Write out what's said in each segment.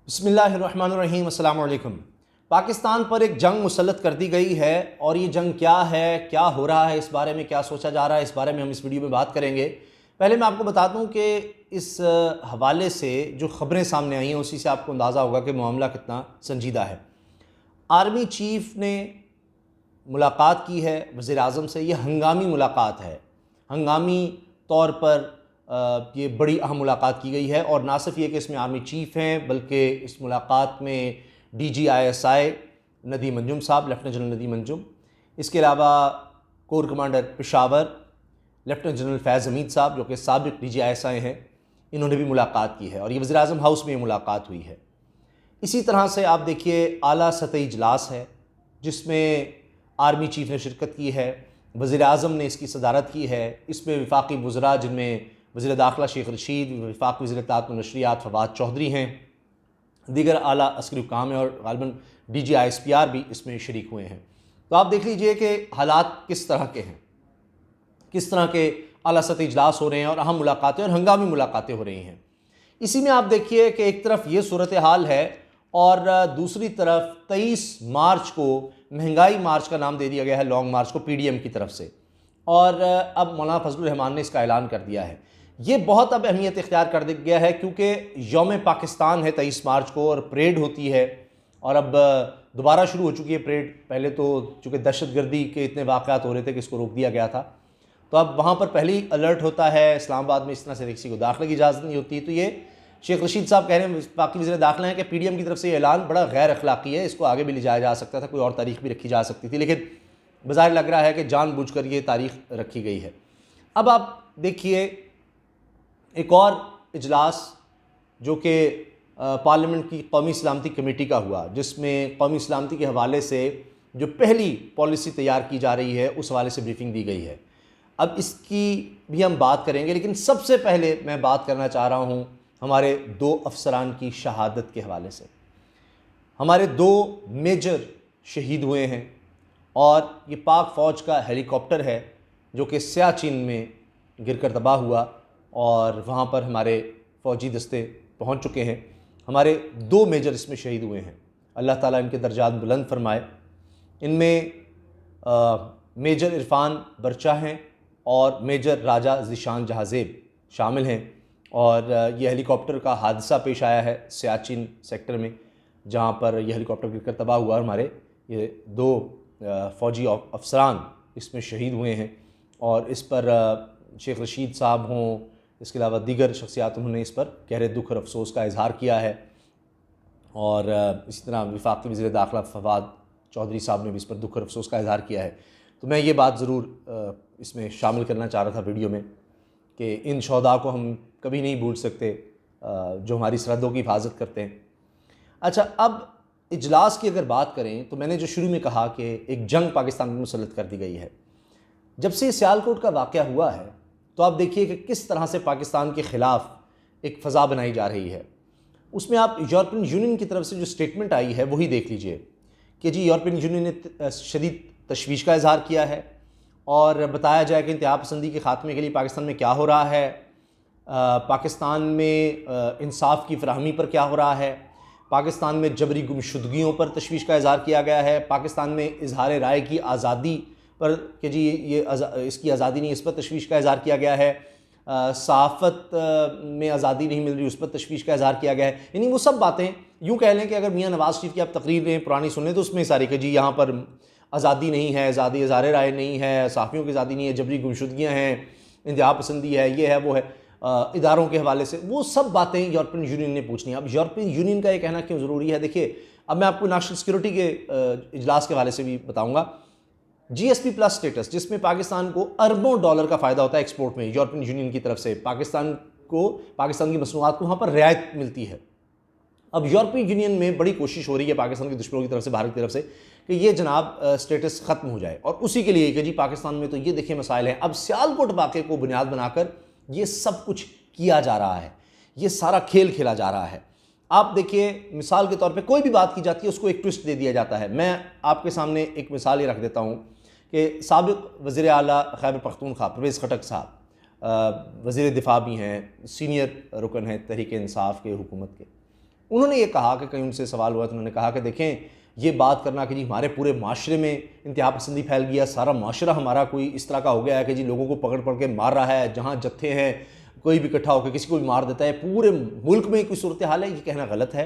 बिस्मिल्लाहिर्रहमानिर्रहीम अस्सलाम वालेकुम। पाकिस्तान पर एक जंग मुसल्लत कर दी गई है और ये जंग क्या है, क्या हो रहा है, इस बारे में क्या सोचा जा रहा है, इस बारे में हम इस वीडियो में बात करेंगे। पहले मैं आपको बता दूं कि इस हवाले से जो ख़बरें सामने आई हैं उसी से आपको अंदाज़ा होगा कि मामला कितना संजीदा है। आर्मी चीफ़ ने मुलाकात की है वज़ीर आज़म से। ये हंगामी मुलाकात है, हंगामी तौर पर ये बड़ी अहम मुलाकात की गई है और ना सिर्फ ये कि इसमें आर्मी चीफ़ हैं बल्कि इस मुलाकात में DGISI नदीम अंजुम साहब, लेफ्टिनेंट जनरल नदीम अंजुम, इसके अलावा core commander Peshawar lieutenant general Faiz Hameed sahab जो कि साबिक़ DGISI हैं, इन्होंने भी मुलाकात की है और ये वज़ीर आज़म हाउस में मुलाकात हुई है। इसी तरह से आप देखिए आला सतही इजलास है जिसमें आर्मी चीफ़ ने शिरकत की है, वज़ीर आज़म ने इसकी सदारत की है। इसमें वफाकी वज़रा जिनमें वज़ीर दाखिला शेख रशीद, वफाक वज़ीर इत्तलात व नशरियात फवाद चौधरी हैं, दीगर आला अस्करी हुकाम हैं और ग़ालिबन DGISPR भी इसमें शरीक हुए हैं। तो आप देख लीजिए कि हालात किस तरह के हैं, किस तरह के आला सतही इजलास हो रहे हैं और अहम मुलाकातें और हंगामी मुलाकातें हो रही हैं। इसी में आप देखिए कि एक तरफ ये सूरत हाल है और दूसरी तरफ 23 मार्च को महंगाई मार्च का नाम दे दिया गया है, लॉन्ग मार्च को PDM की तरफ से, और अब मौलाना फजलुर रहमान ने इसका ऐलान कर दिया है। ये बहुत अब अहमियत इख्तियार कर गया है क्योंकि यौम पाकिस्तान है 23 मार्च को और परेड होती है और अब दोबारा शुरू हो चुकी है परेड। पहले तो चूँकि दहशतगर्दी के इतने वाक़यात हो रहे थे कि इसको रोक दिया गया था, तो अब वहाँ पर पहले ही अलर्ट होता है। इस्लामाबाद में इस तरह से किसी को दाखिले की इजाज़त नहीं होती। तो ये शेख रशीद साहब कह रहे हैं, बाकी वज़ीर दाखिला हैं, कि PDM की तरफ से ये ऐलान बड़ा गैर अखलाकी है, इसको आगे भी ले जाया जा सकता था, कोई और तारीख भी रखी जा सकती थी, लेकिन बज़ाहिर लग रहा है कि जानबूझकर ये तारीख रखी गई है। अब आप देखिए एक और इजलास जो कि पार्लियामेंट की कौमी सलामती कमेटी का हुआ, जिसमें कौमी सलामती के हवाले से जो पहली पॉलिसी तैयार की जा रही है उस हवाले से ब्रीफिंग दी गई है। अब इसकी भी हम बात करेंगे, लेकिन सबसे पहले मैं बात करना चाह रहा हूँ हमारे 2 अफसरान की शहादत के हवाले से। हमारे 2 मेजर शहीद हुए हैं और ये पाक फ़ौज का हेलीकॉप्टर है जो कि सियाचिन में गिरकर तबाह हुआ और वहाँ पर हमारे फ़ौजी दस्ते पहुँच चुके हैं। हमारे 2 मेजर इसमें शहीद हुए हैं, अल्लाह ताला इनके दर्जात बुलंद फरमाए। इनमें मेजर इरफान बरचा हैं और मेजर राजा ज़ीशान जहाज़ेब शामिल हैं। और ये हेलीकॉप्टर का हादसा पेश आया है सियाचिन सेक्टर में, जहाँ पर यह हेलीकॉप्टर गिरकर तबाह हुआ और हमारे ये 2 फ़ौजी अफसरान इसमें शहीद हुए हैं। और इस पर शेख रशीद साहब हों, इसके अलावा दीगर शख्सियात, उन्होंने इस पर गहरे दुख और अफसोस का इजहार किया है। और इसी तरह वफाकी वज़ीर दाखिला फवाद चौधरी साहब ने भी इस पर दुख और अफसोस का इजहार किया है। तो मैं ये बात ज़रूर इसमें शामिल करना चाह रहा था वीडियो में कि इन शहदा को हम कभी नहीं भूल सकते जो हमारी सरहदों की हिफाजत करते हैं। अच्छा, अब इजलास की अगर बात करें तो मैंने जो शुरू में कहा कि एक जंग पाकिस्तान में मुसल्लत कर दी गई है। जब से सियालकोट का वाक़या हुआ है तो आप देखिए कि किस तरह से पाकिस्तान के ख़िलाफ़ एक फ़ज़ा बनाई जा रही है। उसमें आप यूरोपियन यूनियन की तरफ से जो स्टेटमेंट आई है वही देख लीजिए कि जी यूरोपियन यूनियन ने शदीद तशवीश का इजहार किया है और बताया जाए कि इंतहा पसंदी के ख़ात्मे के लिए पाकिस्तान में क्या हो रहा है, पाकिस्तान में इंसाफ की फराहमी पर क्या हो रहा है, पाकिस्तान में जबरी गुमशुदगियों पर तशवीश का इजहार किया गया है, पाकिस्तान में इजहार राय की आज़ादी पर कि जी ये इसकी आज़ादी नहीं, इस पर तशवीश का इजहार किया गया है, सहाफ़त में आज़ादी नहीं मिल रही, उस पर तशवीश का इजहार किया गया है। यानी वो सब बातें यूँ कह लें कि अगर मियाँ नवाज़ शरीफ की आप तकरीरें पुरानी सुन लें तो उसमें सारी कि जी यहाँ पर आज़ादी नहीं है, आज़ादी इज़हार राय नहीं है, सहाफ़ियों की आज़ादी नहीं है, जबरी गुमशुदगियाँ हैं, इंतहा पसंदी है, ये है वो है, इदारों के हवाले से वो सब बातें यूरोपियन यूनियन ने पूछनी है। अब यूरोपियन यूनियन का ये कहना क्यों ज़रूरी है? देखिए, अब मैं आपको नेशनल सिक्योरिटी के इजलास के हवाले से भी बताऊँगा। GSP+ स्टेटस, जिसमें पाकिस्तान को अरबों डॉलर का फ़ायदा होता है एक्सपोर्ट में, यूरोपियन यूनियन की तरफ से पाकिस्तान की मसनूआत को वहाँ पर रियायत मिलती है। अब यूरोपियन यूनियन में बड़ी कोशिश हो रही है पाकिस्तान के दुश्मनों की तरफ से, भारत की तरफ से, कि ये जनाब स्टेटस ख़त्म हो जाए और उसी के लिए कि जी पाकिस्तान में तो ये देखिए मसाइल हैं। अब सियालकोट वाक़े को बुनियाद बनाकर ये सब कुछ किया जा रहा है, ये सारा खेल खेला जा रहा है। आप देखिए, मिसाल के तौर पे कोई भी बात की जाती है उसको एक ट्विस्ट दे दिया जाता है। मैं आपके सामने एक मिसाल ये रख देता हूँ कि साबिक़ वज़ीर आला खैबर पख्तूनख्वा परवेज़ खटक साहब वज़ीर दिफ़ा भी हैं, सीनियर रुकन हैं तहरीक इंसाफ के हुकूमत के, उन्होंने ये कहा कि कहीं उनसे सवाल हुआ तो उन्होंने कहा कि देखें, ये बात करना कि जी हमारे पूरे माशरे में इंतहा पसंदी फैल गया, सारा माशरा हमारा कोई इस तरह का हो गया है कि जी लोगों को पकड़ पकड़ के मार रहा है, जहाँ जत्थे हैं कोई भी इकट्ठा होकर किसी को भी मार देता है, पूरे मुल्क में कोई सूरत हाल है, ये कहना गलत है।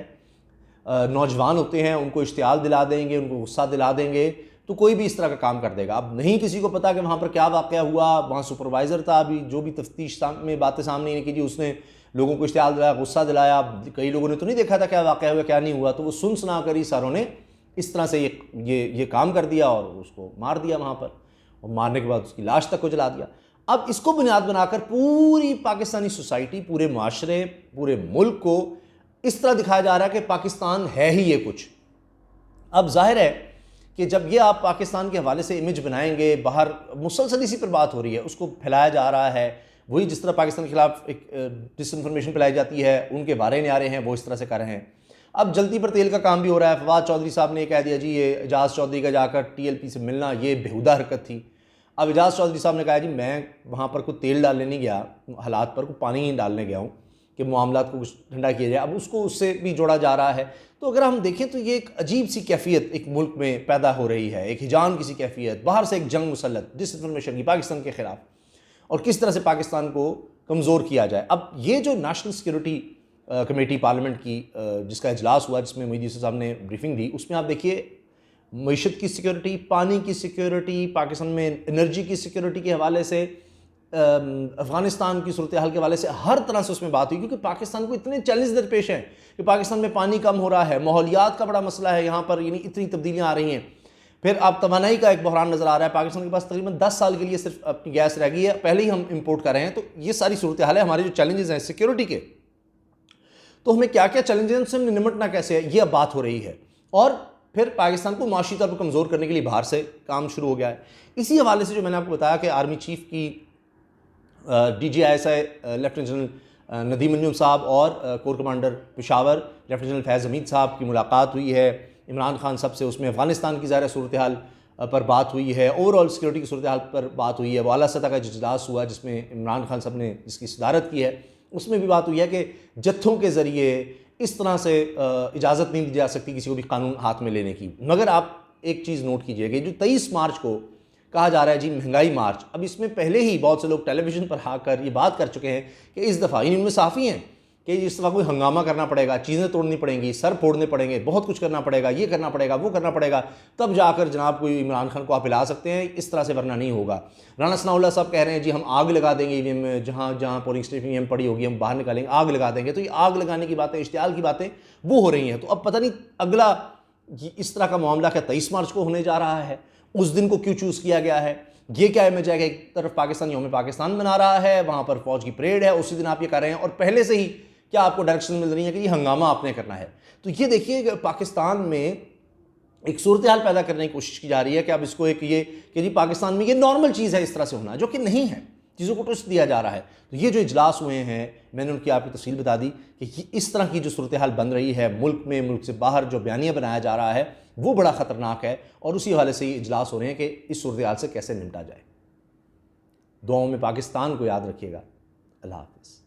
नौजवान होते हैं, उनको इश्तियाल दिला देंगे, उनको गुस्सा दिला देंगे तो कोई भी इस तरह का काम कर देगा। अब नहीं किसी को पता कि वहाँ पर क्या वाक़या हुआ, वहाँ सुपरवाइज़र था, अभी जो भी तफ्तीश में बातें सामने नहीं की जी उसने लोगों को इश्तियाल दिलाया, गुस्सा दिलाया, कई लोगों ने तो नहीं देखा था क्या वाक़या हुआ क्या नहीं हुआ, तो वो सुन सुना कर ही सारों ने इस तरह से ये काम कर दिया और उसको मार दिया वहाँ पर, और मारने के बाद उसकी लाश तक को जला दिया। अब इसको बुनियाद बनाकर पूरी पाकिस्तानी सोसाइटी, पूरे माशरे, पूरे मुल्क को इस तरह दिखाया जा रहा है कि पाकिस्तान है ही ये कुछ। अब जाहिर है कि जब ये आप पाकिस्तान के हवाले से इमेज बनाएंगे, बाहर मुसलसल इसी पर बात हो रही है, उसको फैलाया जा रहा है, वही जिस तरह पाकिस्तान के खिलाफ एक डिसइंफॉर्मेशन फैलाई जाती है, उनके बारे में आ रहे हैं, वो इस तरह से कर रहे हैं। अब जल्दी पर तेल का काम भी हो रहा है। फवाद चौधरी साहब ने कह दिया जी ये एजाज चौधरी का जाकर TLP से मिलना ये बेहुदा हरकत थी। अब एजाज चौधरी साहब ने कहा जी मैं वहाँ पर कोई तेल डालने नहीं गया, हालात पर कोई पानी ही डालने गया हूँ कि मामलात को कुछ ठंडा किया जाए। अब उसको उससे भी जोड़ा जा रहा है। तो अगर हम देखें तो ये एक अजीब सी कैफियत एक मुल्क में पैदा हो रही है, एक हिजान की सी कैफियत, बाहर से एक जंग मुसल्लत डिसइंफॉर्मेशन की पाकिस्तान के ख़िलाफ़, और किस तरह से पाकिस्तान को कमज़ोर किया जाए। अब ये जो नेशनल सिक्योरिटी कमेटी पार्लियामेंट की जिसका इजलास हुआ, जिसमें मोदी साहब ने ब्रीफिंग दी, उसमें आप देखिए मईशत की सिक्योरिटी, पानी की सिक्योरिटी, पाकिस्तान में एनर्जी की सिक्योरिटी के हवाले से, अफ़गानिस्तान की सूरत हाल के हवाले से हर तरह से उसमें बात हुई, क्योंकि पाकिस्तान को इतने चैलेंज दरपेश हैं कि पाकिस्तान में पानी कम हो रहा है, माहौलियात का बड़ा मसला है यहाँ पर, यानी इतनी तब्दीलियाँ आ रही हैं। फिर आप तवानाई का एक बहरान नज़र आ रहा है, पाकिस्तान के पास तकरीबन 10 साल के लिए सिर्फ अपनी गैस रह गई है, पहले ही हम इंपोर्ट कर रहे हैं। तो ये सारी सूरत हाल है, हमारे जो चैलेंजेस हैं सिक्योरिटी के, तो हमें क्या क्या चैलेंजेस हैं, उनसे निपटना कैसे है, ये अब बात हो रही है। और फिर पाकिस्तान को माशी तौर पर कमज़ोर करने के लिए बाहर से काम शुरू हो गया है। इसी हवाले से जो मैंने आपको बताया कि आर्मी चीफ की DGISI lieutenant general Nadeem Anjum sahab और core commander Peshawar lieutenant general Faiz Hameed sahab की मुलाकात हुई है इमरान खान साहब से। उसमें अफ़गानिस्तान की ज़ाहिर सूरत हाल पर बात हुई है, ओवरऑल सिक्योरिटी की सूरत हाल पर बात हुई है। वाला सतह का जो इजलास हुआ जिसमें इमरान खान साहब ने जिसकी सदारत की है, उसमें भी बात हुई है कि जत्थों के ज़रिए इस तरह से इजाज़त नहीं दी जा सकती किसी को भी कानून हाथ में लेने की। मगर आप एक चीज़ नोट कीजिएगा, जो 23 मार्च को कहा जा रहा है जी महंगाई मार्च, अब इसमें पहले ही बहुत से लोग टेलीविज़न पर आकर ये बात कर चुके हैं कि इस दफ़ा इनमें साफ़ी हैं कि इस दफ़ा कोई हंगामा करना पड़ेगा, चीज़ें तोड़नी पड़ेंगी, सर फोड़ने पड़ेंगे, बहुत कुछ करना पड़ेगा, ये करना पड़ेगा, वो करना पड़ेगा, तब जाकर जनाब कोई इमरान खान को आप हिला सकते हैं, इस तरह से वरना नहीं होगा। राना सनाउल्लाह साहब कह रहे हैं जी हम आग लगा देंगे EVM में, जहाँ जहाँ पोलिंग स्टेशन EVM पड़ी होगी हम बाहर निकालेंगे, आग लगा देंगे। तो ये आग लगाने की बातें, इश्तियाल की बातें वो हो रही हैं। तो अब पता नहीं अगला इस तरह का मामला क्या 23 मार्च को होने जा रहा है, उस दिन को क्यों चूज़ किया गया है, ये क्या इमेज है कि एक तरफ पाकिस्तान यौम पाकिस्तान मना रहा है, वहाँ पर फौज की परेड है, उसी दिन आप ये कर रहे हैं, और पहले से ही क्या आपको डायरेक्शन मिल रही है कि ये हंगामा आपने करना है। तो ये देखिए कि पाकिस्तान में एक सूरत हाल पैदा करने की कोशिश की जा रही है कि अब इसको एक ये कि जी पाकिस्तान में ये नॉर्मल चीज़ है इस तरह से होना, जो कि नहीं है, चीज़ों को ट्विस्ट दिया जा रहा है। तो ये जो इजलास हुए हैं, मैंने उनकी आपकी तफसील बता दी कि इस तरह की जो सूरत हाल बन रही है मुल्क में, मुल्क से बाहर जो बयानिया बनाया जा रहा है वो बड़ा ख़तरनाक है, और उसी हवाले से ये इजलास हो रहे हैं कि इस सूरत हाल से कैसे निपटा जाए। दुआओं में पाकिस्तान को याद रखिएगा। अल्लाह हाफ़िज़।